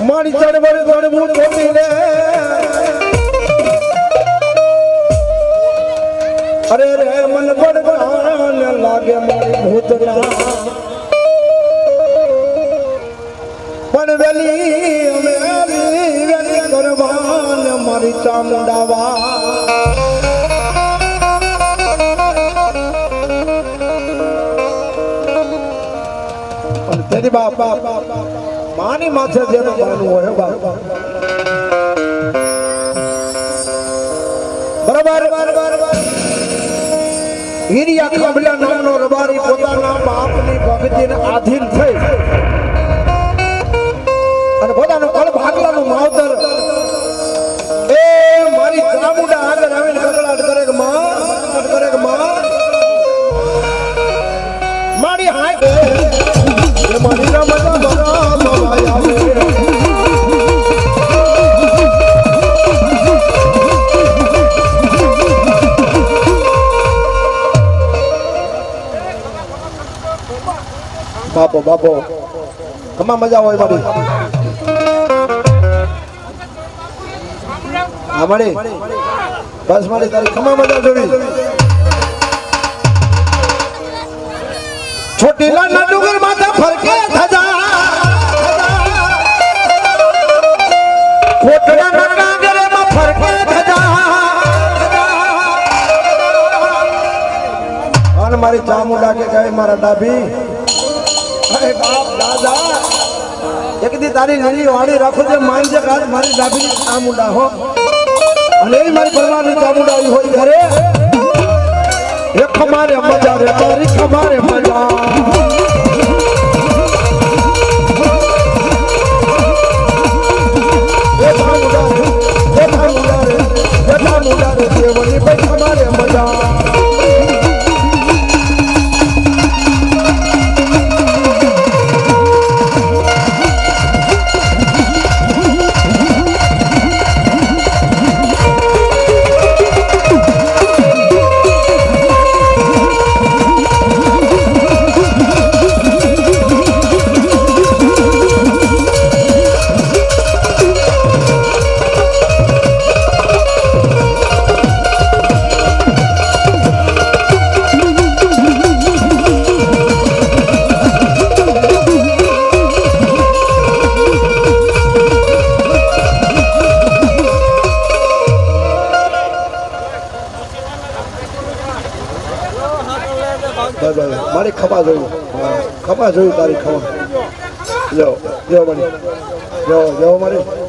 મારી ચડવડ ચડવું ખોટી રે અરે રે મન પડવાન લાગે મારી ભૂતના પણ વેલી વેલી કરવાન મારી ચામુંડાવા તેરી બાપા માની માથે જેનું માનવું હોય બરાબર હિરિયા કાબલા નામનો રબારી પોતાના બાપની ભક્તિને આધીન થઈ અને પોતાનું કળ ભાગલાનું માવતર એ મારી ચામુંડા આગળ આવીને કકડાટ કરે કે માં મારી હાય મારી રમતા બરાબર આવે બાપો કમા મજા હોય મારી હા મારી બસ મારી તારી કમા મજા જોવી છોટીલા ના ડુંગર માથે ફરકે ધજા કોટડા ના નાગરે માં ફરકે ધજા અને મારી ચામુંડા કે કહે મારા ડાભી અરે બાપ દાદા એક દી તારી લીલી વાડી રાખો જે માનજે કાજ મારી ડાભી ચામુંડા હો અને એ મારી પરમાની ચામુંડા હોય ઘરે એ ખમારે મજા રે તારી ખમારે મજા એ ચામુંડા રે દેવની ભાઈ ખમારે મજા મારી ખપા જોયું તારી ખપા જો મારી જો મારી